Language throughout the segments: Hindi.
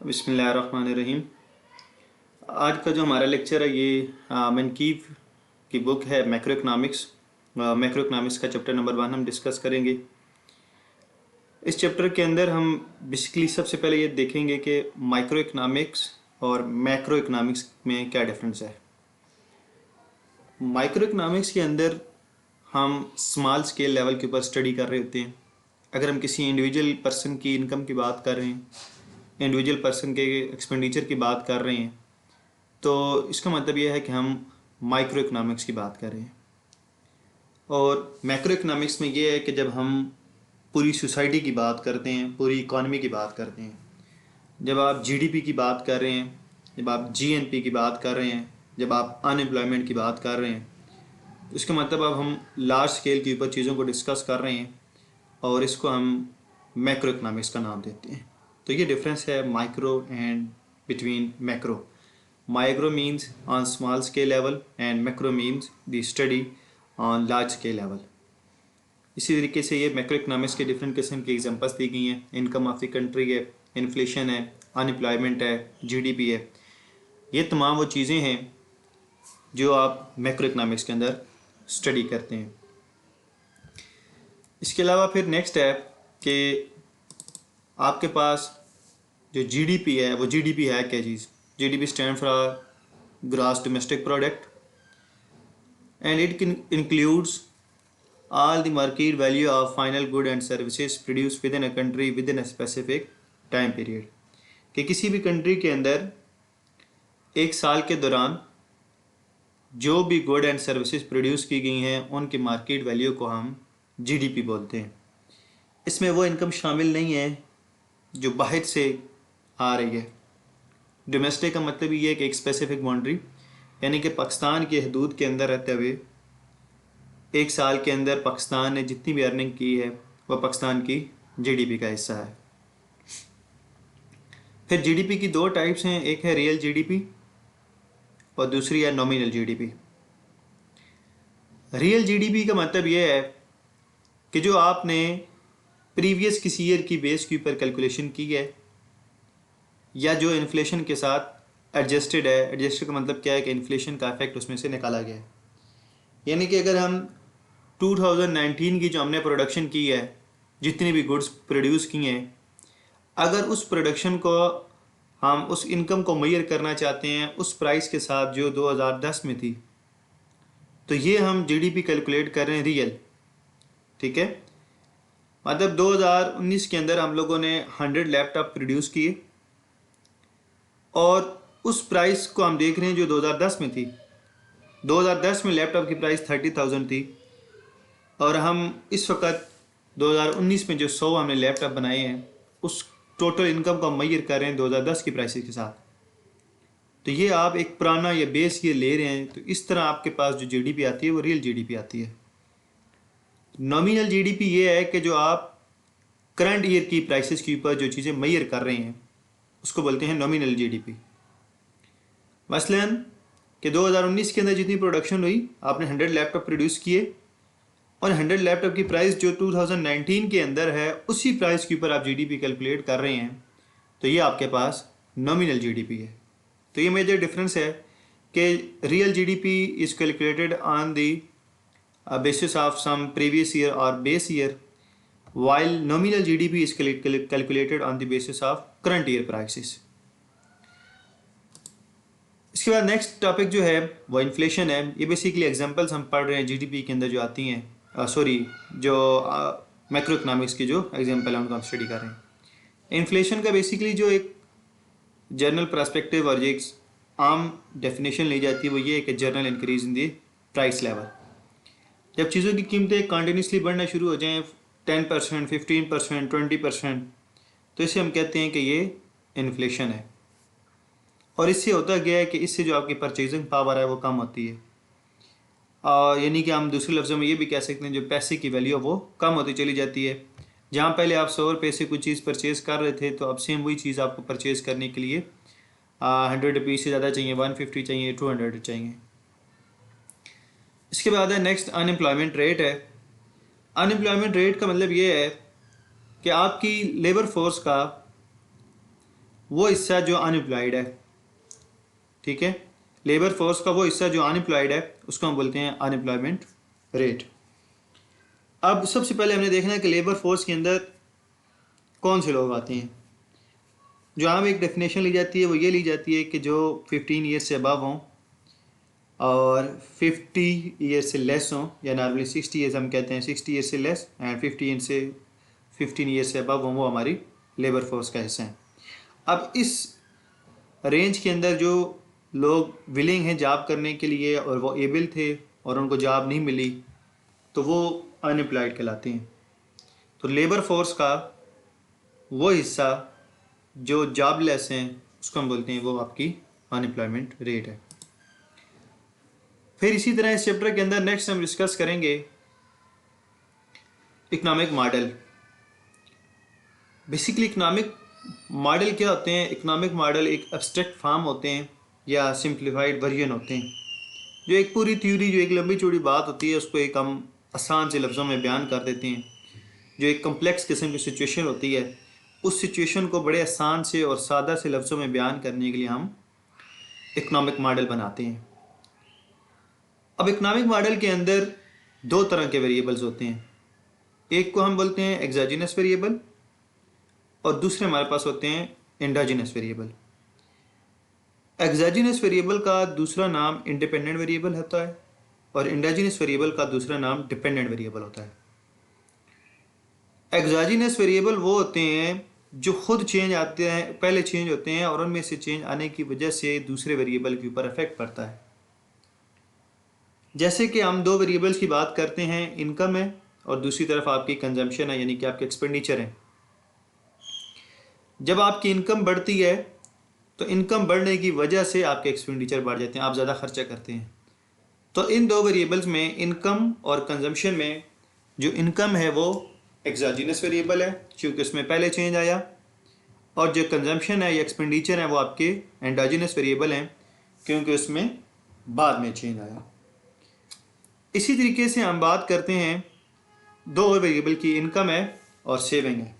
बिस्मिल्लाहिर्रहमानिर्रहीम। आज का जो हमारा लेक्चर है ये मनकीफ की बुक है मैक्रो इकनॉमिक्स। मैक्रो इकनॉमिक्स का चैप्टर नंबर 1 हम डिस्कस करेंगे। इस चैप्टर के अंदर हम बेसिकली सबसे पहले ये देखेंगे कि माइक्रो इकनॉमिक्स और मैक्रो इकनॉमिक्स में क्या डिफरेंस है। माइक्रो इकनॉमिक्स के अंदर हम स्मॉल स्केल लेवल के ऊपर स्टडी कर रहे होते हैं। अगर हम किसी इंडिविजुअल पर्सन की इनकम की बात कर रहे हैं, इंडिविजुअल पर्सन के एक्सपेंडिचर की बात कर रहे हैं, तो इसका मतलब यह है कि हम माइक्रो इकनॉमिक्स की बात कर रहे हैं। और मैक्रो इकनॉमिक्स में यह है कि जब हम पूरी सोसाइटी की बात करते हैं, पूरी इकॉनमी की बात करते हैं, जब आप जीडीपी की बात कर रहे हैं, जब आप जीएनपी की बात कर रहे हैं, जब आप अनएम्प्लॉयमेंट की बात कर रहे हैं, तो इसका मतलब अब हम लार्ज स्केल के ऊपर चीज़ों को डिस्कस कर रहे हैं और इसको हम मैक्रो इकनॉमिक्स का नाम देते हैं। तो ये डिफरेंस है micro and between macro. Micro means on small scale level and macro means the study on large scale level। इसी तरीके से ये मैक्रो इकनॉमिक्स के डिफरेंट किस्म की एग्जांपल्स दी गई हैं। इनकम ऑफ द कंट्री है, इन्फ्लेशन है, अनएम्प्लॉयमेंट है, जीडीपी है। ये तमाम वो चीज़ें हैं जो आप मैक्रो इकनॉमिक्स के अंदर स्टडी करते हैं। इसके अलावा फिर नेक्स्ट है कि आपके पास जो जीडीपी है, वो जीडीपी है क्या चीज़। GDP stands for gross domestic product and it includes all the market value of final goods and services produced within a country within a specific time period। कि किसी भी कंट्री के अंदर एक साल के दौरान जो भी गुड एंड सर्विसेज प्रोड्यूस की गई हैं उनकी मार्केट वैल्यू को हम जीडीपी बोलते हैं। इसमें वो इनकम शामिल नहीं है जो बाहर से आ रही है। डोमेस्टिक का मतलब ये है कि एक स्पेसिफिक बाउंड्री, यानी कि पाकिस्तान की हदूद के अंदर रहते हुए एक साल के अंदर पाकिस्तान ने जितनी भी अर्निंग की है वह पाकिस्तान की जीडीपी का हिस्सा है। फिर जीडीपी की दो टाइप्स हैं, एक है रियल जीडीपी और दूसरी है नॉमिनल जीडीपी। रियल जीडीपी का मतलब ये है कि जो आपने प्रीवियस किसी ईयर की बेस के ऊपर कैलकुलेशन की है या जो इन्फ्लेशन के साथ एडजस्टेड है। एडजस्टेड का मतलब क्या है कि इन्फ्लेशन का इफेक्ट उसमें से निकाला गया है। यानी कि अगर हम 2019 की जो हमने प्रोडक्शन की है, जितनी भी गुड्स प्रोड्यूस की हैं, अगर उस प्रोडक्शन को हम उस इनकम को मेजर करना चाहते हैं उस प्राइस के साथ जो 2010 में थी, तो ये हम जीडीपी कैलकुलेट कर रहे हैं रियल। ठीक है, मतलब 2019 के अंदर हम लोगों ने 100 लैपटॉप प्रोड्यूस किए और उस प्राइस को हम देख रहे हैं जो 2010 में थी। 2010 में लैपटॉप की प्राइस 30,000 थी और हम इस वक्त 2019 में जो 100 हमने लैपटॉप बनाए हैं उस टोटल इनकम को हम मेजर कर रहे हैं 2010 की प्राइसेस के साथ। तो ये आप एक पुराना या बेस ये ले रहे हैं, तो इस तरह आपके पास जो जीडीपी आती है वो रियल जीडीपी आती है। नॉमिनल जीडीपी ये है कि जो आप करंट ईयर की प्राइसेस के ऊपर जो चीज़ें मेजर कर रहे हैं उसको बोलते हैं नॉमिनल जीडीपी। मसलन कि 2019 के अंदर जितनी प्रोडक्शन हुई, आपने 100 लैपटॉप प्रोड्यूस किए और 100 लैपटॉप की प्राइस जो 2019 के अंदर है उसी प्राइस के ऊपर आप जीडीपी कैलकुलेट कर रहे हैं, तो ये आपके पास नॉमिनल जीडीपी है। तो ये मेजर डिफरेंस है कि real GDP is calculated on the basis of some previous year और base year, while nominal GDP is calculated on the basis of current year prices। इसके बाद नेक्स्ट टॉपिक जो है वो इन्फ्लेशन है। ये बेसिकली एग्जांपल्स हम पढ़ रहे हैं जीडीपी के अंदर जो आती हैं, जो मैक्रो इकनॉमिक्स की जो एग्जांपल है उनको हम स्टडी कर रहे हैं। इन्फ्लेशन का बेसिकली जो एक जनरल पर्सपेक्टिव और एक आम डेफिनेशन ली जाती है वो ये है कि general increase in the price level. जब चीज़ों की कीमतें कंटिन्यूसली बढ़ना शुरू हो जाएँ 10%, 15%, 20%, तो इसे हम कहते हैं कि ये इन्फ्लेशन है। और इससे होता गया है कि इससे जो आपकी परचेजिंग पावर है वो कम होती है, और यानी कि हम दूसरे लफ्ज़ों में ये भी कह सकते हैं जो पैसे की वैल्यू वो कम होती चली जाती है। जहाँ पहले आप 100 रुपये से कुछ चीज़ परचेज़ कर रहे थे, तो अब सेम वही चीज़ आपको परचेज़ करने के लिए 100 रुपीज़ से ज़्यादा चाहिए, 150 चाहिए, 200 चाहिए। इसके बाद है नेक्स्ट अनएम्प्लॉयमेंट रेट है। अनएम्प्लॉयमेंट रेट का मतलब ये है कि आपकी लेबर फोर्स का वो हिस्सा जो अनएम्प्लॉयड है, ठीक है, लेबर फोर्स का वो हिस्सा जो अनएम्प्लॉयड है उसको हम बोलते हैं अनएम्प्लॉयमेंट रेट। अब सबसे पहले हमने देखना है कि लेबर फोर्स के अंदर कौन से लोग आते हैं। जो आम एक डेफिनेशन ली जाती है वो ये ली जाती है कि जो 15 ईयर से अबव हों और 50 ईयर से लेस हों, या नॉर्मली 60 ईयर्स हम कहते हैं, 60 ईयर से लेस एंड 15 ईयर से अबव हों, वो हमारी लेबर फोर्स का हिस्सा है। अब इस रेंज के अंदर जो लोग विलिंग हैं जॉब करने के लिए और वो एबल थे और उनको जॉब नहीं मिली तो वो अनएम्प्लॉयड कहलाते हैं। तो लेबर फोर्स का वो हिस्सा जो जॉबलेस हैं उसको हम बोलते हैं वो आपकी अनएम्प्लॉयमेंट रेट है। फिर इसी तरह इस चैप्टर के अंदर नेक्स्ट हम डिस्कस करेंगे economic model. Basically economic model क्या होते हैं? इकोनॉमिक मॉडल एक एब्स्ट्रैक्ट फॉर्म होते हैं या सिंप्लीफाइड वर्जन होते हैं, जो एक पूरी थ्योरी, जो एक लंबी चौड़ी बात होती है उसको एक हम आसान से लफ्ज़ों में बयान कर देते हैं। जो एक कम्प्लेक्स किस्म की सिचुएशन होती है उस सिचुएशन को बड़े आसान से और सादा से लफ्ज़ों में बयान करने के लिए हम इकोनॉमिक मॉडल बनाते हैं। अब इकोनॉमिक मॉडल के अंदर दो तरह के वेरिएबल्स होते हैं, एक को हम बोलते हैं एक्सोजेनस वेरिएबल और दूसरे हमारे पास होते हैं एंडोजेनस वेरिएबल। एक्सोजेनस वेरिएबल का दूसरा नाम इंडिपेंडेंट वेरिएबल होता है और एंडोजेनस वेरिएबल का दूसरा नाम डिपेंडेंट वेरिएबल होता है। एक्सोजेनस वेरिएबल वो होते हैं जो खुद चेंज आते हैं, पहले चेंज होते हैं और उनमें से चेंज आने की वजह से दूसरे वेरिएबल के ऊपर इफेक्ट पड़ता है। जैसे कि हम दो वेरिएबल्स की बात करते हैं, इनकम है और दूसरी तरफ आपकी कंजम्पशन है, यानी कि आपके एक्सपेंडिचर है। जब आपकी इनकम बढ़ती है तो इनकम बढ़ने की वजह से आपके एक्सपेंडिचर बढ़ जाते हैं, आप ज़्यादा खर्चा करते हैं। तो इन दो वेरिएबल्स में, इनकम और कंजम्पशन में, जो इनकम है वो एक्सोजेनस वेरिएबल है क्योंकि उसमें पहले चेंज आया, और जो कंजम्पशन है या एक्सपेंडिचर है वो आपके एंडोजेनस वेरिएबल हैं क्योंकि उसमें बाद में चेंज आया। इसी तरीके से हम बात करते हैं दो और वेरिएबल की, इनकम है और सेविंग है।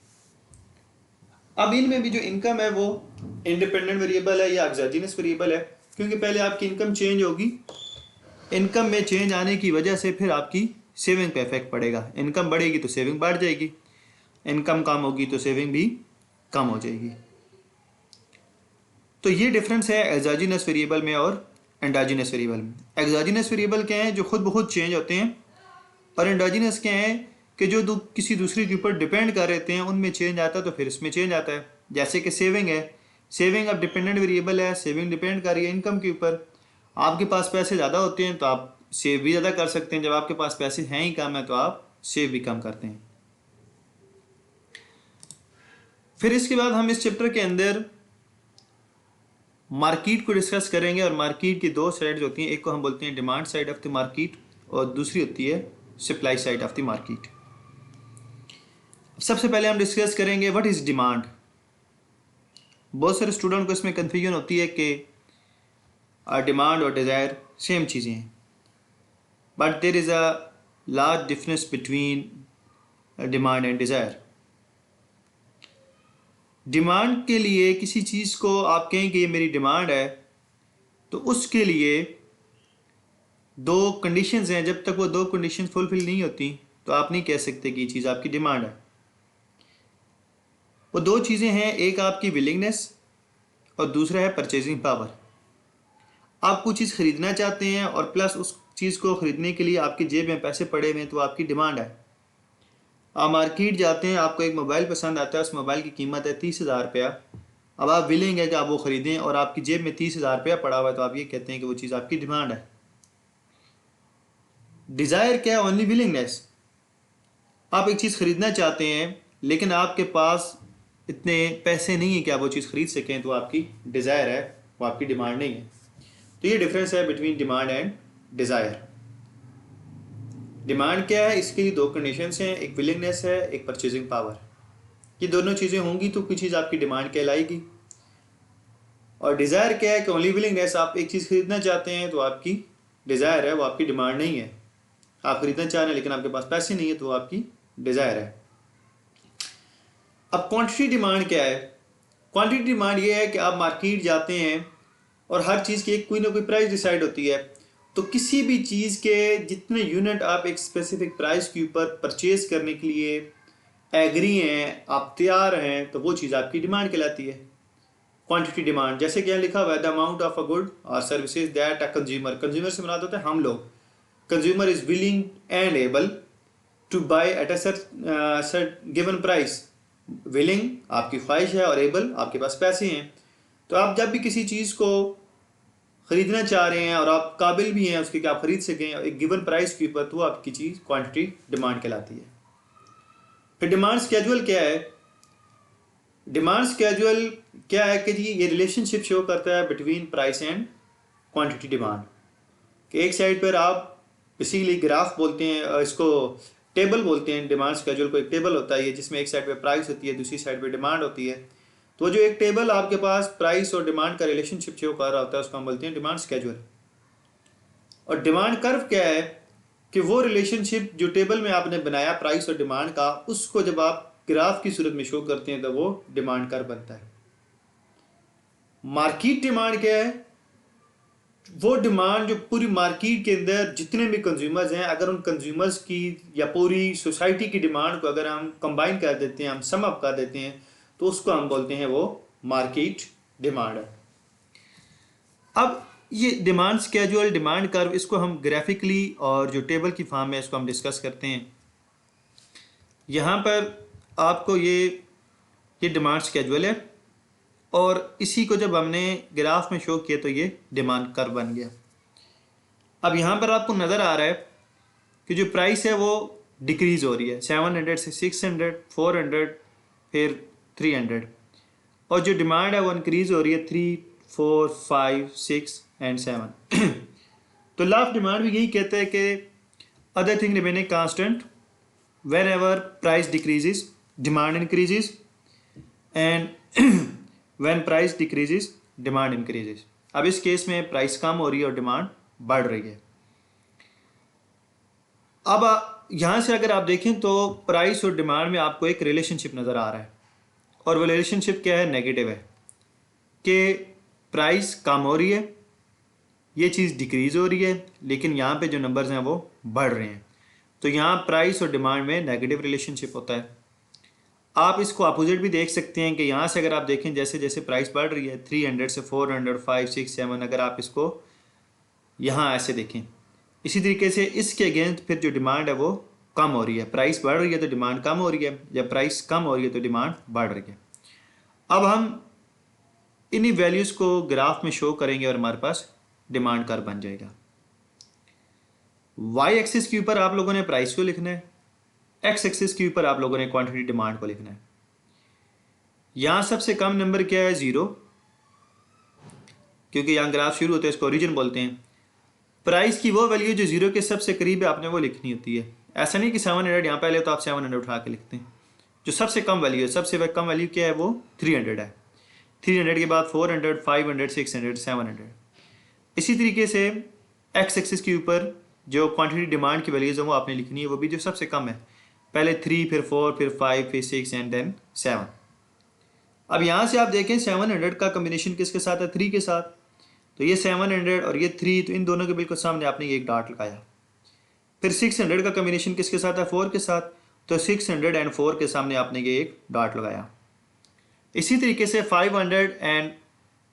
अब इनमें भी जो इनकम है वो इंडिपेंडेंट वेरिएबल है या एक्सोजेनस वेरिएबल है क्योंकि पहले आपकी इनकम चेंज होगी, इनकम में चेंज आने की वजह से फिर आपकी सेविंग पे इफेक्ट पड़ेगा। इनकम बढ़ेगी तो सेविंग बढ़ जाएगी, इनकम कम होगी तो सेविंग भी कम हो जाएगी। तो ये डिफरेंस है एक्सोजेनस वेरिएबल में और एंडोजेनस वेरिएबल में। एक्सोजेनस वेरिएबल क्या हैं? जो खुद ब खुद चेंज होते हैं, और एंडोजेनस क्या हैं? कि जो किसी दूसरे के ऊपर डिपेंड कर रहते हैं, उनमें चेंज आता है तो फिर इसमें चेंज आता है। जैसे कि सेविंग है, सेविंग अब डिपेंडेंट वेरिएबल है, सेविंग डिपेंड कर रही है इनकम के ऊपर। आपके पास पैसे ज़्यादा होते हैं तो आप सेव भी ज़्यादा कर सकते हैं, जब आपके पास पैसे हैं ही कम है तो आप सेव भी कम करते हैं। फिर इसके बाद हम इस चैप्टर के अंदर मार्केट को डिस्कस करेंगे, और मार्केट की दो साइड्स होती हैं, एक को हम बोलते हैं demand side of the market और दूसरी होती है supply side of the market. सबसे पहले हम डिस्कस करेंगे व्हाट इज डिमांड। बहुत सारे स्टूडेंट को इसमें कंफ्यूजन होती है कि डिमांड और डिज़ायर सेम चीज़ें हैं, but there is a large difference between demand and desire. Demand के लिए किसी चीज़ को आप कहें कि ये मेरी डिमांड है, तो उसके लिए दो कंडीशंस हैं, जब तक वो दो कंडीशंस फुलफिल नहीं होती तो आप नहीं कह सकते कि ये चीज़ आपकी डिमांड है। वो दो चीज़ें हैं, एक आपकी विलिंगनेस और दूसरा है परचेजिंग पावर। आप कुछ चीज़ खरीदना चाहते हैं और प्लस उस चीज़ को ख़रीदने के लिए आपकी जेब में पैसे पड़े हुए हैं, तो आपकी डिमांड है। आप मार्केट जाते हैं, आपको एक मोबाइल पसंद आता है, उस मोबाइल की कीमत है 30,000 रुपया। अब आप विलिंग है कि आप वो ख़रीदें और आपकी जेब में 30,000 रुपया पड़ा हुआ है, तो आप ये कहते हैं कि वो चीज़ आपकी डिमांड है। डिज़ायर क्या है? Only willingness. आप एक चीज़ ख़रीदना चाहते हैं लेकिन आपके पास इतने पैसे नहीं है कि आप वो चीज़ ख़रीद सकें, तो आपकी डिज़ायर है, वो आपकी डिमांड नहीं है। तो ये डिफरेंस है between demand and desire. Demand क्या है? इसके लिए दो कंडीशंस हैं, एक विलिंगनेस है, एक परचेजिंग पावर। ये दोनों चीज़ें होंगी तो कोई चीज़ आपकी डिमांड कहलाएगी। और डिज़ायर क्या है? कि ओनली विलिंगनेस, आप एक चीज़ खरीदना चाहते हैं तो आपकी डिज़ायर है, वो आपकी डिमांड नहीं है। आप खरीदना चाह रहे हैं लेकिन आपके पास पैसे नहीं है, तो वो आपकी डिज़ायर है। अब क्वांटिटी डिमांड क्या है? क्वांटिटी डिमांड ये है कि आप मार्केट जाते हैं और हर चीज़ की एक कोई ना कोई प्राइस डिसाइड होती है। तो किसी भी चीज़ के जितने यूनिट आप एक स्पेसिफिक प्राइस के ऊपर परचेज करने के लिए एग्री हैं, आप तैयार हैं, तो वो चीज़ आपकी डिमांड कहलाती है। क्वांटिटी डिमांड जैसे कि यहाँ लिखा हुआ है the amount of a good और services that a consumer, consumer से मुराद होता है हम लोग, consumer is willing and able to buy at a given price. Willing आपकी ख्वाहिश है और एबल आपके पास पैसे हैं। तो आप जब भी किसी चीज़ को खरीदना चाह रहे हैं और आप काबिल भी हैं उसके कि आप खरीद सकें एक गिवन प्राइस के ऊपर, तो आपकी चीज़ क्वांटिटी डिमांड कहलाती है। फिर डिमांड स्केड्यूल क्या है? डिमांड स्केड्यूल क्या है कि जी ये रिलेशनशिप शो करता है between price and quantity demand. कि एक साइड पर आप बेसिकली ग्राफ बोलते हैं, इसको टेबल बोलते हैं। डिमांड स्केड्यूल को एक टेबल होता है जिसमें एक साइड पे प्राइस होती है, दूसरी साइड पे डिमांड होती है। तो जो एक टेबल आपके पास प्राइस और डिमांड का रिलेशनशिप शो कर रहा होता है उसको हम बोलते हैं डिमांड स्केड्यूल। और डिमांड कर्व क्या है कि वो रिलेशनशिप जो टेबल में आपने बनाया प्राइस और डिमांड का, उसको जब आप ग्राफ की सूरत में शो करते हैं तो वो डिमांड कर्व बनता है। मार्केट डिमांड क्या है? वो डिमांड जो पूरी मार्केट के अंदर जितने भी कंज्यूमर्स हैं, अगर उन कंज्यूमर्स की या पूरी सोसाइटी की डिमांड को अगर हम कंबाइन कर देते हैं, हम सम अप कर देते हैं, तो उसको हम बोलते हैं वो मार्केट डिमांड है। अब ये डिमांड स्केड्यूल, डिमांड कर्व, इसको हम ग्राफिकली और जो टेबल की फॉर्म में इसको हम डिस्कस करते हैं। यहाँ पर आपको ये डिमांड स्केड्यूल है और इसी को जब हमने ग्राफ में शो किया तो ये डिमांड कर्व बन गया। अब यहाँ पर आपको नज़र आ रहा है कि जो प्राइस है वो डिक्रीज़ हो रही है, 700 से 600, 400, फिर 300, और जो डिमांड है वो इंक्रीज़ हो रही है 3, 4, 5, 6 एंड 7। तो लॉ ऑफ डिमांड भी यही कहता है कि other thing remaining constant, when ever price decreases demand increases, and when price decreases demand increases. अब इस केस में प्राइस कम हो रही है और डिमांड बढ़ रही है। अब यहाँ से अगर आप देखें तो प्राइस और डिमांड में आपको एक रिलेशनशिप नज़र आ रहा है, और वो रिलेशनशिप क्या है? नेगेटिव है कि प्राइस कम हो रही है, ये चीज़ डिक्रीज़ हो रही है, लेकिन यहाँ पे जो नंबर्स हैं वो बढ़ रहे हैं। तो यहाँ प्राइस और डिमांड में नेगेटिव रिलेशनशिप होता है। आप इसको अपोजिट भी देख सकते हैं कि यहाँ से अगर आप देखें जैसे जैसे प्राइस बढ़ रही है 300 से 400, 5, 6, 7, अगर आप इसको यहाँ ऐसे देखें, इसी तरीके से इसके अगेंस्ट फिर जो डिमांड है वो कम हो रही है। प्राइस बढ़ रही है तो डिमांड कम हो रही है, या प्राइस कम हो रही है तो डिमांड बढ़ रही है। अब हम इन्हीं वैल्यूज़ को ग्राफ में शो करेंगे और हमारे पास डिमांड कर्व बन जाएगा। वाई एक्सिस के ऊपर आप लोगों ने प्राइस को लिखना है, एक्स एक्सिस के ऊपर आप लोगों ने क्वांटिटी डिमांड को लिखना है। यहां सबसे कम नंबर क्या है? 0, क्योंकि यहां ग्राफ शुरू होते हैं, इसको ओरिजिन बोलते हैं। प्राइस की वो वैल्यू जो 0 के सबसे करीब है आपने वो लिखनी होती है। ऐसा नहीं कि 700 यहाँ पहले तो आप 700 उठा के लिखते हैं। जो सबसे कम वैल्यू है, सबसे कम वैल्यू क्या है? वो 300 है। 300 के बाद 400, 500, 600, 700। इसी तरीके से एक्स एक्सिस के ऊपर जो क्वांटिटी डिमांड की वैल्यूज है वो आपने लिखनी है, वो भी जो सबसे कम है, पहले 3, फिर 4, फिर 5, फिर 6 एंड देन 7। अब यहाँ से आप देखें 700 का कम्बिनेशन किसके साथ है? 3 के साथ। तो ये 700 और ये 3, तो इन दोनों के बिल्कुल सामने आपने एक डॉट लगाया। फिर 600 का कम्बिनेशन किसके साथ है? 4 के साथ। तो 600 एंड 4 के सामने आपने ये एक डॉट लगाया। इसी तरीके से 500 एंड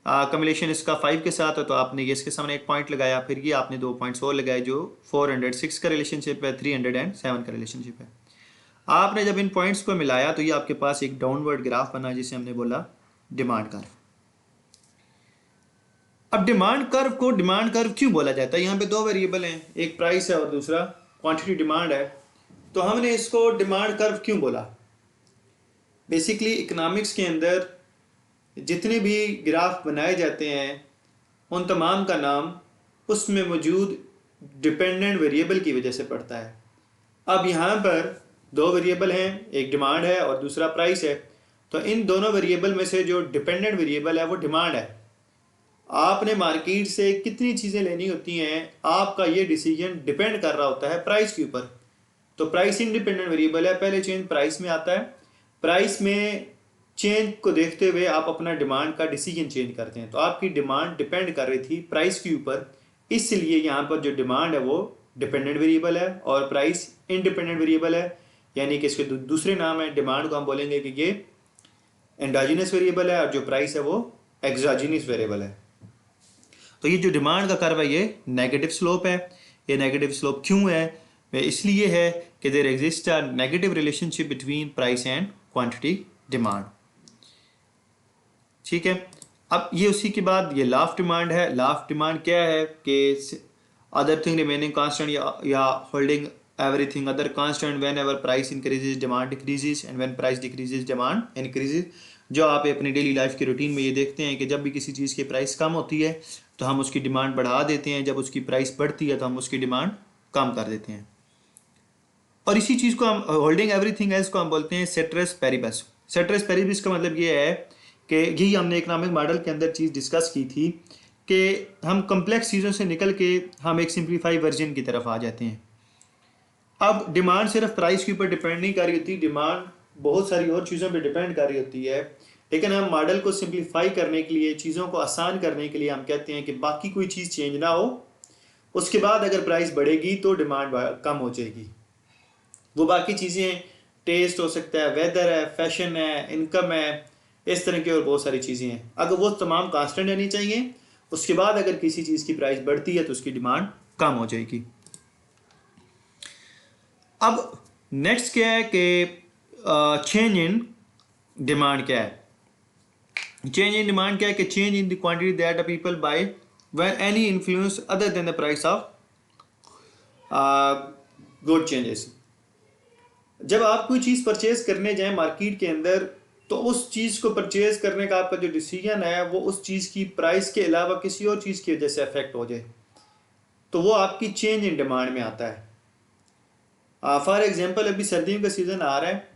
कम्बिनेशन इसका 5 के साथ है, तो आपने ये इसके सामने एक पॉइंट लगाया। फिर ये आपने 2 पॉइंट्स और लगाए जो 406 का रिलेशनशिप है, 300 एंड 7 का रिलेशनशिप है। आपने जब इन पॉइंट्स को मिलाया तो ये आपके पास एक डाउनवर्ड ग्राफ बना जिसे हमने बोला डिमांड कर्व। अब डिमांड कर्व को डिमांड कर्व क्यों बोला जाता है? यहाँ पे 2 वेरिएबल हैं, एक प्राइस है और दूसरा क्वांटिटी डिमांड है। तो हमने इसको डिमांड कर्व क्यों बोला? बेसिकली इकोनॉमिक्स के अंदर जितने भी ग्राफ बनाए जाते हैं उन तमाम का नाम उसमें मौजूद डिपेंडेंट वेरिएबल की वजह से पड़ता है। अब यहाँ पर 2 वेरिएबल हैं, एक डिमांड है और दूसरा प्राइस है। तो इन दोनों वेरिएबल में से जो डिपेंडेंट वेरिएबल है वो डिमांड है। आपने मार्केट से कितनी चीज़ें लेनी होती हैं, आपका ये डिसीजन डिपेंड कर रहा होता है प्राइस के ऊपर। तो प्राइस इंडिपेंडेंट वेरिएबल है, पहले चेंज प्राइस में आता है। प्राइस में चेंज को देखते हुए आप अपना डिमांड का डिसीजन चेंज करते हैं। तो आपकी डिमांड डिपेंड कर रही थी प्राइस के ऊपर, इसलिए यहाँ पर जो डिमांड है वो डिपेंडेंट वेरिएबल है और प्राइस इंडिपेंडेंट वेरिएबल है, यानी कि इसके दूसरे नाम है डिमांड को हम बोलेंगे कि ये एंडोजीनस वेरिएबल है और जो प्राइस है वो एक्सोजीनस वेरिएबल है। तो ये जो डिमांड का कर्व है ये नेगेटिव स्लोप है। ये नेगेटिव स्लोप क्यों है? वह इसलिए है कि there exist a negative relationship between price and quantity demand. ठीक है, अब ये उसी के बाद ये लाफ डिमांड है। लाफ डिमांड क्या है कि अदर थिंग रिमेनिंग कांस्टेंट या holding everything other constant whenever price increases demand decreases and when price decreases demand increases. जो आप अपनी डेली लाइफ की रूटीन में ये देखते हैं कि जब भी किसी चीज़ की प्राइस कम होती है तो हम उसकी डिमांड बढ़ा देते हैं, जब उसकी प्राइस बढ़ती है तो हम उसकी डिमांड कम कर देते हैं। और इसी चीज़ को हम होल्डिंग एवरीथिंग एल्स को हम बोलते हैं सेट्रस पेरिबस। सेट्रस पेरिबस का मतलब ये है कि यही हमने इकोनॉमिक मॉडल के अंदर चीज़ डिस्कस की थी कि हम कम्प्लेक्स चीज़ों से निकल के हम एक सिंप्लीफाई वर्जन की तरफ आ जाते हैं। अब डिमांड सिर्फ प्राइस के ऊपर डिपेंड नहीं कर रही होती, डिमांड बहुत सारी और चीज़ों पे डिपेंड कर रही होती है, लेकिन हम मॉडल को सिंप्लीफाई करने के लिए, चीज़ों को आसान करने के लिए हम कहते हैं कि बाकी कोई चीज़ चेंज ना हो, उसके बाद अगर प्राइस बढ़ेगी तो डिमांड कम हो जाएगी। वो बाकी चीज़ें टेस्ट हो सकता है, वेदर है, फैशन है, इनकम है, इस तरह की और बहुत सारी चीज़ें हैं। अगर वो तमाम कांस्टेंट रहनी चाहिए, उसके बाद अगर किसी चीज़ की प्राइस बढ़ती है तो उसकी डिमांड कम हो जाएगी। अब नेक्स्ट क्या है कि चेंज इन डिमांड क्या है? चेंज इन डिमांड क्या है कि change in the quantity that the people by when any influence other than the price of good changes. जब आप कोई चीज़ परचेज करने जाएं मार्केट के अंदर तो उस चीज़ को परचेज करने का आपका जो डिसीजन है वो उस चीज़ की प्राइस के अलावा किसी और चीज़ की वजह से अफेक्ट हो जाए तो वो आपकी चेंज इन डिमांड में आता है। फॉर एग्जांपल अभी सर्दियों का सीज़न आ रहा है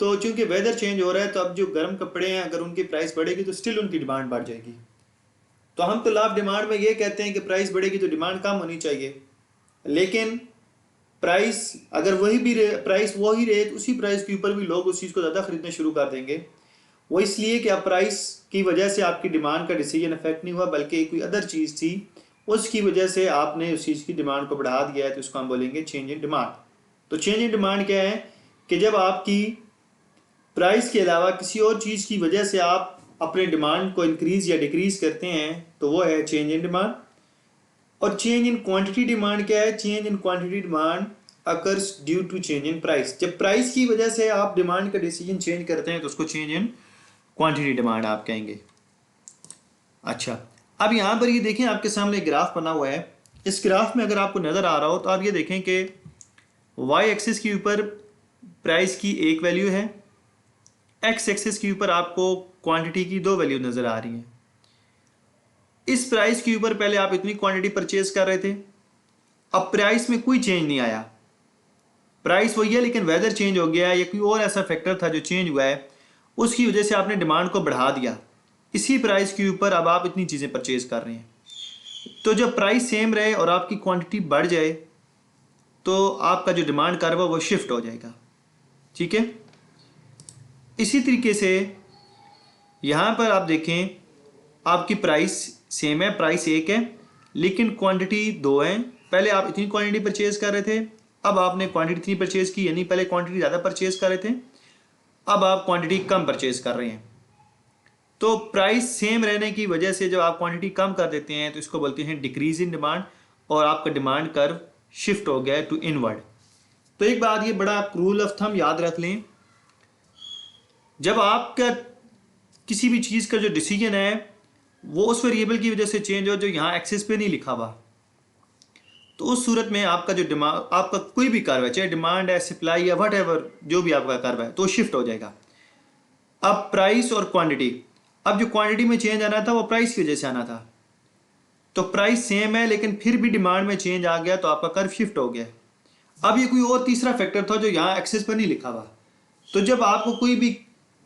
तो चूंकि वेदर चेंज हो रहा है तो अब जो गर्म कपड़े हैं अगर उनकी प्राइस बढ़ेगी तो स्टिल उनकी डिमांड बढ़ जाएगी। तो हम तो लाभ डिमांड में ये कहते हैं कि प्राइस बढ़ेगी तो डिमांड कम होनी चाहिए, लेकिन प्राइस अगर प्राइस वही रहे तो उसी प्राइस के ऊपर भी लोग उस चीज़ को ज़्यादा खरीदना शुरू कर देंगे। वो इसलिए कि अब प्राइस की वजह से आपकी डिमांड का डिसीजन अफेक्ट नहीं हुआ बल्कि कोई अदर चीज़ थी उसकी वजह से आपने उस चीज़ की डिमांड को बढ़ा दिया है, तो उसको हम बोलेंगे चेंज इन डिमांड। तो चेंज इन डिमांड क्या है कि जब आपकी प्राइस के अलावा किसी और चीज़ की वजह से आप अपने डिमांड को इंक्रीज या डिक्रीज करते हैं तो वो है चेंज इन डिमांड। और चेंज इन क्वांटिटी डिमांड क्या है? Change in quantity demand occurs due to change in price. जब प्राइस की वजह से आप डिमांड का डिसीजन चेंज करते हैं तो उसको चेंज इन क्वांटिटी डिमांड आप कहेंगे। अच्छा, अब यहाँ पर ये देखें आपके सामने ग्राफ बना हुआ है। इस ग्राफ में अगर आपको नज़र आ रहा हो तो आप ये देखें कि वाई एक्सिस के ऊपर प्राइस की एक वैल्यू है, एक्स एक्सिस के ऊपर आपको क्वांटिटी की दो वैल्यू नज़र आ रही हैं। इस प्राइस के ऊपर पहले आप इतनी क्वांटिटी परचेज कर रहे थे, अब प्राइस में कोई चेंज नहीं आया, प्राइस वही है लेकिन वेदर चेंज हो गया है या कोई और ऐसा फैक्टर था जो चेंज हुआ है, उसकी वजह से आपने डिमांड को बढ़ा दिया। इसी प्राइस के ऊपर अब आप इतनी चीज़ें परचेज कर रहे हैं। तो जब प्राइस सेम रहे और आपकी क्वांटिटी बढ़ जाए तो आपका जो डिमांड कर्व है वो शिफ्ट हो जाएगा। ठीक है, इसी तरीके से यहाँ पर आप देखें आपकी प्राइस सेम है, प्राइस एक है लेकिन क्वांटिटी दो है। पहले आप इतनी क्वांटिटी परचेज कर रहे थे, अब आपने क्वांटिटी इतनी परचेज की, यानी पहले क्वांटिटी ज़्यादा परचेज कर रहे थे, अब आप क्वांटिटी कम परचेज कर रहे हैं। तो प्राइस सेम रहने की वजह से जब आप क्वांटिटी कम कर देते हैं तो इसको बोलते हैं डिक्रीज इन डिमांड और आपका डिमांड कर्व शिफ्ट हो गया टू इनवर्ड। तो एक बात ये बड़ा रूल ऑफ थंब याद रख लें, जब आपका किसी भी चीज़ का जो डिसीजन है वो उस वेरिएबल की वजह से चेंज हो जो यहाँ एक्सिस पे नहीं लिखा हुआ, तो उस सूरत में आपका जो डिमांड, आपका कोई भी कर्व है, चाहे डिमांड है, सप्लाई या वट एवर जो भी आपका कर्व है, तो शिफ्ट हो जाएगा। अब प्राइस और क्वांटिटी, अब जो क्वांटिटी में चेंज आना था वो प्राइस की वजह से आना था, तो प्राइस सेम है लेकिन फिर भी डिमांड में चेंज आ गया तो आपका कर्व शिफ्ट हो गया। अब ये कोई और तीसरा फैक्टर था जो यहाँ एक्सेस पर नहीं लिखा हुआ। तो जब आपको कोई भी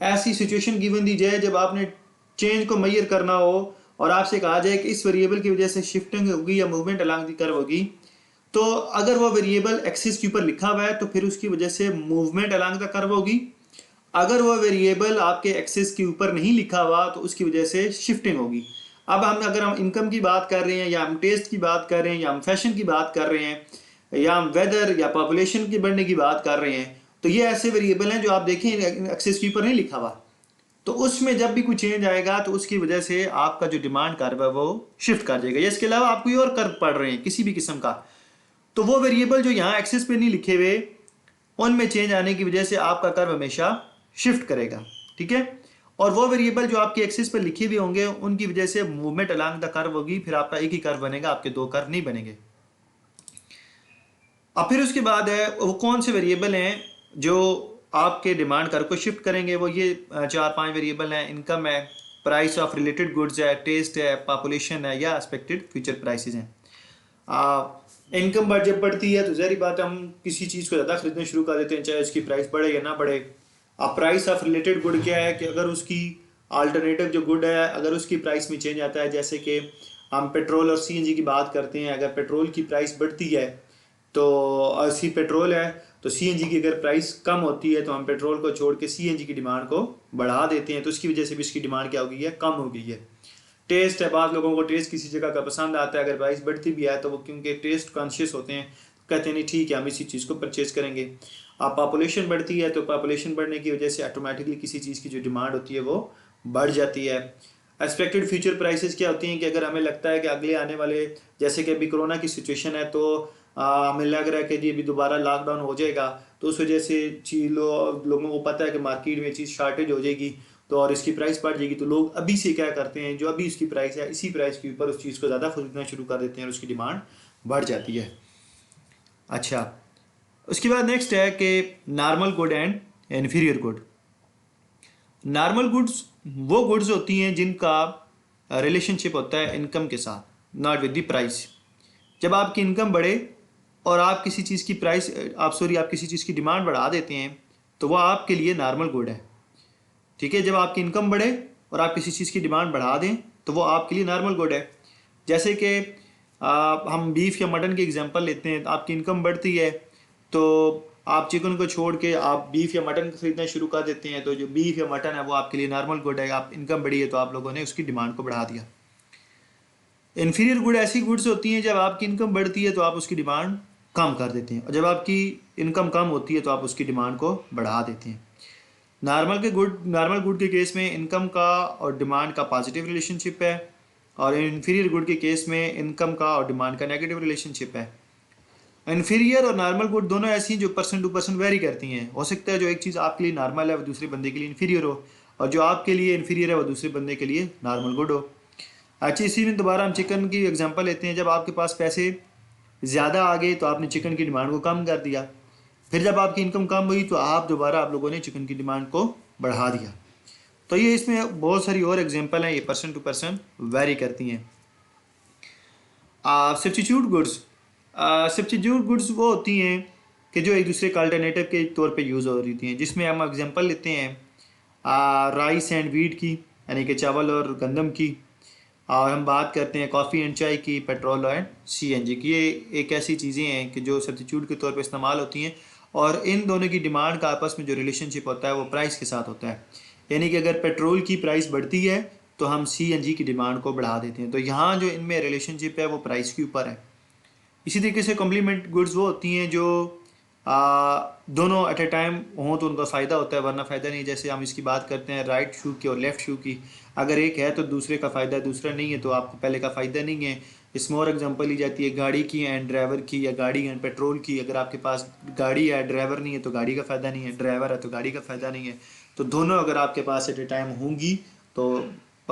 ऐसी सिचुएशन गिवन दी जाए जब आपने चेंज को मेजर करना हो और आपसे कहा जाए कि इस वेरिएबल की वजह से शिफ्टिंग होगी या मूवमेंट अलॉन्ग द कर्व होगी, तो अगर वो वेरिएबल एक्सिस के ऊपर लिखा हुआ है तो फिर उसकी वजह से मूवमेंट अलॉन्ग द कर्व होगी। अगर वो वेरिएबल आपके एक्सेस के ऊपर नहीं लिखा हुआ तो उसकी वजह से शिफ्टिंग होगी। अब अगर हम इनकम की बात कर रहे हैं, या हम टेस्ट की बात कर रहे हैं, या हम फैशन की बात कर रहे हैं, या हम वेदर या पॉपुलेशन के बढ़ने की बात कर रहे हैं, तो ये ऐसे वेरिएबल हैं जो आप देखें एक्सेस के ऊपर नहीं लिखा हुआ। तो उसमें जब भी कोई चेंज आएगा तो उसकी वजह से आपका जो डिमांड कर्व है वो शिफ्ट कर जाएगा। या इसके अलावा आप कोई और कर्व पढ़ रहे हैं किसी भी किस्म का, तो वो वेरिएबल जो यहाँ एक्सेस पे नहीं लिखे हुए, उनमें चेंज आने की वजह से आपका कर्व हमेशा शिफ्ट करेगा। ठीक है, और वो वेरिएबल जो आपके एक्सिस पर लिखे हुए होंगे उनकी वजह से मूवमेंट अलोंग द कर्व होगी, फिर आपका एक ही कर्व बनेगा, आपके दो कर्व नहीं बनेंगे। अब फिर उसके बाद है वो कौन से वेरिएबल हैं जो आपके डिमांड कर्व को शिफ्ट करेंगे। वो ये 4-5 वेरिएबल हैं। इनकम है, प्राइस ऑफ रिलेटेड गुड्स है, टेस्ट है, पॉपुलेशन है, या एक्सपेक्टेड फ्यूचर प्राइसेस हैं। इनकम जब बढ़ती है तो ज़ाहिर बात है हम किसी चीज़ को ज़्यादा खरीदना शुरू कर देते हैं, चाहे उसकी प्राइस बढ़े या ना बढ़े। अब प्राइस ऑफ रिलेटेड गुड क्या है कि अगर उसकी अल्टरनेटिव जो गुड है अगर उसकी प्राइस में चेंज आता है, जैसे कि हम पेट्रोल और सीएनजी की बात करते हैं, अगर पेट्रोल की प्राइस बढ़ती है तो अस्सी पेट्रोल है तो सीएनजी की अगर प्राइस कम होती है तो हम पेट्रोल को छोड़ के सीएनजी की डिमांड को बढ़ा देते हैं, तो उसकी वजह से भी इसकी डिमांड क्या हो गई है, कम हो गई है। टेस्ट है, बाद लोगों को टेस्ट किसी जगह का पसंद आता है, अगर प्राइस बढ़ती भी है तो वो क्योंकि टेस्ट कॉन्शियस होते हैं, कहते हैं नहीं ठीक है हम इसी चीज़ को परचेज करेंगे। अब पॉपुलेशन बढ़ती है तो पॉपुलेशन बढ़ने की वजह से ऑटोमेटिकली किसी चीज़ की जो डिमांड होती है वो बढ़ जाती है। एक्सपेक्टेड फ्यूचर प्राइसेस क्या होती हैं कि अगर हमें लगता है कि अगले आने वाले, जैसे कि अभी कोरोना की सिचुएशन है तो हमें लग रहा है कि जी अभी दोबारा लॉकडाउन हो जाएगा, तो उस वजह से लोगों को पता है कि मार्केट में चीज़ शार्टेज हो जाएगी तो और इसकी प्राइस बढ़ जाएगी, तो लोग अभी से क्या करते हैं, जो अभी उसकी प्राइस है इसी प्राइस के ऊपर उस चीज़ को ज़्यादा खरीदना शुरू कर देते हैं और उसकी डिमांड बढ़ जाती है। अच्छा, उसके बाद नेक्स्ट है कि normal good and inferior good. Normal goods वो गुड्स होती हैं जिनका रिलेशनशिप होता है इनकम के साथ, नॉट विद द प्राइस। जब आपकी इनकम बढ़े और आप किसी चीज़ की प्राइस आप किसी चीज़ की डिमांड बढ़ा देते हैं तो वह आपके लिए नॉर्मल गुड है। ठीक है, जब आपकी इनकम बढ़े और आप किसी चीज़ की डिमांड बढ़ा दें तो वो आपके लिए नॉर्मल गुड है। जैसे कि हम बीफ या मटन की एग्जांपल लेते हैं, आपकी इनकम बढ़ती है तो आप चिकन को छोड़ के आप बीफ या मटन खरीदना शुरू कर देते हैं, तो जो बीफ या मटन है वो आपके लिए नॉर्मल गुड है। आप इनकम बढ़ी है तो आप लोगों ने उसकी डिमांड को बढ़ा दिया। इन्फीरियर गुड ऐसी गुड्स होती हैं जब आपकी इनकम बढ़ती है तो आप उसकी डिमांड कम कर देते हैं, और जब आपकी इनकम कम होती है तो आप उसकी डिमांड को बढ़ा देते हैं। नॉर्मल गुड के केस में इनकम का और डिमांड का पॉजिटिव रिलेशनशिप है, और इन्फीरियर गुड के केस में इनकम का और डिमांड का नेगेटिव रिलेशनशिप है। इन्फीरियर और नॉर्मल गुड दोनों ऐसी हैं जो पर्सन टू पर्सन वेरी करती हैं। हो सकता है जो एक चीज़ आपके लिए नॉर्मल है वो दूसरे बंदे के लिए इन्फीरियर हो, और जो आपके लिए इन्फीरियर है वो दूसरे बंदे के लिए नॉर्मल गुड हो। अच्छा, इसी में दोबारा हम चिकन की एग्जांपल लेते हैं। जब आपके पास पैसे ज़्यादा आ गए तो आपने चिकन की डिमांड को कम कर दिया, फिर जब आपकी इनकम कम हुई तो आप लोगों ने चिकन की डिमांड को बढ़ा दिया। तो ये इसमें बहुत सारी और एग्जांपल हैं, ये पर्सन टू पर्सन वेरी करती हैं। सब्स्टिट्यूट गुड्स, सब्स्टिट्यूट गुड्स वो होती हैं कि जो एक दूसरे का अल्टरनेटिव के तौर पे यूज़ हो रही हैं, जिसमें हम एग्जांपल लेते हैं राइस एंड वीट की, यानी कि चावल और गंदम की, और हम बात करते हैं कॉफ़ी एंड चाय की, पेट्रोल एंड सीएनजी की। ये एक ऐसी चीज़ें हैं कि जो सब्स्टिट्यूट के तौर पे इस्तेमाल होती हैं, और इन दोनों की डिमांड का आपस में जो रिलेशनशिप होता है वो प्राइस के साथ होता है। यानी कि अगर पेट्रोल की प्राइस बढ़ती है तो हम सीएनजी की डिमांड को बढ़ा देते हैं, तो यहाँ जो इनमें रिलेशनशिप है वो प्राइस के ऊपर है। इसी तरीके से कॉम्प्लीमेंट गुड्स वो होती हैं जो दोनों एट ए टाइम हों तो उनका फ़ायदा होता है, वरना फ़ायदा नहीं। जैसे हम इसकी बात करते हैं राइट शू की और लेफ़्ट शू की, अगर एक है तो दूसरे का फ़ायदा है, दूसरा नहीं है तो आपको पहले का फ़ायदा नहीं है। इसमें और एग्जांपल ली जाती है गाड़ी की एंड ड्राइवर की, या गाड़ी एंड पेट्रोल की। अगर आपके पास गाड़ी है, ड्राइवर नहीं है तो गाड़ी का फ़ायदा नहीं है, ड्राइवर है तो गाड़ी का फ़ायदा नहीं है। तो दोनों अगर आपके पास एट ए टाइम होंगी तो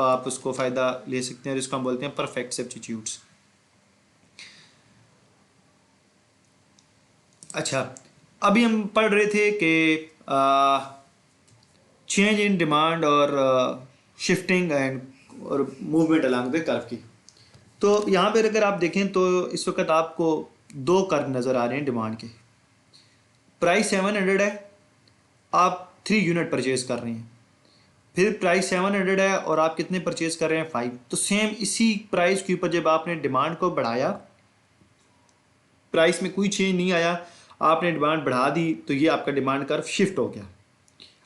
आप उसको फ़ायदा ले सकते हैं, और इसको हम बोलते हैं परफेक्ट सब्स्टिट्यूट्स। अच्छा, अभी हम पढ़ रहे थे कि चेंज इन डिमांड और शिफ्टिंग एंड और मूवमेंट अलॉन्ग द कर्व की। तो यहाँ पर अगर आप देखें तो इस वक्त आपको दो कर्व नज़र आ रहे हैं डिमांड के। प्राइस 700 है, आप 3 यूनिट परचेज कर रहे हैं, फिर प्राइस 700 है और आप कितने परचेज कर रहे हैं, 5। तो सेम इसी प्राइस के ऊपर जब आपने डिमांड को बढ़ाया, प्राइस में कोई चेंज नहीं आया, आपने डिमांड बढ़ा दी, तो ये आपका डिमांड कर्व शिफ्ट हो गया।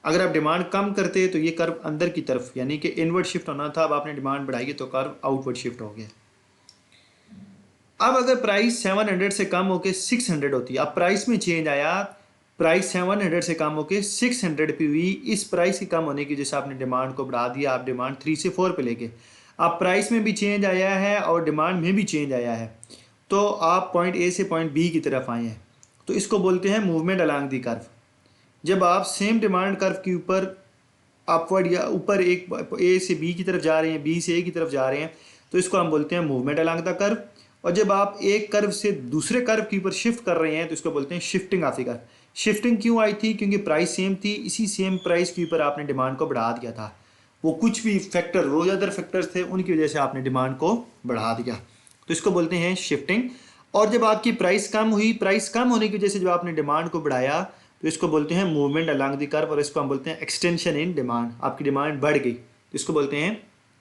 अगर आप डिमांड कम करते तो ये कर्व अंदर की तरफ यानी कि इनवर्ड शिफ्ट होना था, अब आपने डिमांड बढ़ाई तो कर्व आउटवर्ड शिफ्ट हो गया। अब अगर प्राइस 700 से कम होकर 600 होती है, अब प्राइस में चेंज आया, प्राइस 700 से कम होकर 600 पे हुई, इस प्राइस के कम होने की वजह से आपने डिमांड को बढ़ा दिया, आप डिमांड 3 से 4 पे लेके, अब प्राइस में भी चेंज आया है और डिमांड में भी चेंज आया है, तो आप पॉइंट ए से पॉइंट बी की तरफ आए हैं, तो इसको बोलते हैं मूवमेंट अलोंग दी कर्व। जब आप सेम डिमांड कर्व के ऊपर अपवर्ड या ऊपर एक ए से बी की तरफ जा रहे हैं, बी से ए की तरफ जा रहे हैं, तो इसको हम बोलते हैं मूवमेंट अलोंग द कर्व। और जब आप एक कर्व से दूसरे कर्व के ऊपर शिफ्ट कर रहे हैं तो इसको बोलते हैं shifting of the curve. Shifting क्यों आई थी? क्योंकि प्राइस सेम थी, इसी सेम प्राइस के ऊपर आपने डिमांड को बढ़ा दिया था, वो कुछ भी फैक्टर रोज़ादर फैक्टर्स थे उनकी वजह से आपने डिमांड को बढ़ा दिया, तो इसको बोलते हैं शिफ्टिंग। और जब आपकी प्राइस कम हुई, प्राइस कम होने की वजह से जब आपने डिमांड को बढ़ाया तो इसको बोलते हैं मूवमेंट अलोंग द कर्व, और इसको हम बोलते हैं एक्सटेंशन इन डिमांड। आपकी डिमांड बढ़ गई तो इसको बोलते हैं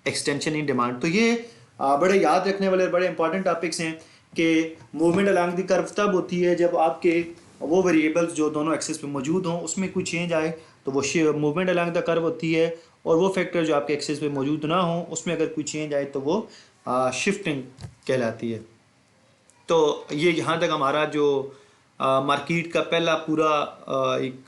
एक्सटेंशन इन डिमांड। तो ये बड़े याद रखने वाले बड़े इंपॉर्टेंट टॉपिक्स हैं कि मूवमेंट अलोंग द कर्व तब होती है जब आपके वो वेरिएबल्स जो दोनों एक्सेस पे मौजूद हों उसमें कोई चेंज आए तो वो मूवमेंट अलोंग द कर्व होती है, और वो फैक्टर जो आपके एक्सेस पे मौजूद ना हो उसमें अगर कोई चेंज आए तो वो शिफ्टिंग कहलाती है। तो ये यहाँ तक हमारा जो मार्केट का पहला पूरा एक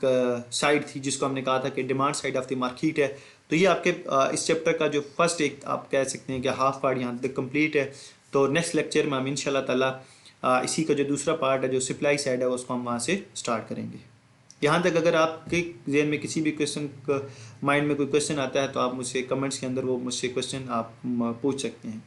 साइड थी जिसको हमने कहा था कि demand side of the market है। तो ये आपके इस चैप्टर का जो फर्स्ट एक आप कह सकते हैं कि हाफ पार्ट यहाँ तक कंप्लीट है। तो नेक्स्ट लेक्चर में हम इंशाल्लाह ताला इसी का जो दूसरा पार्ट है जो सप्लाई साइड है उसको हम वहाँ से स्टार्ट करेंगे। यहाँ तक अगर आपके जहन में किसी भी क्वेश्चन माइंड में कोई क्वेश्चन आता है तो आप मुझसे कमेंट्स के अंदर वो मुझसे क्वेश्चन आप पूछ सकते हैं।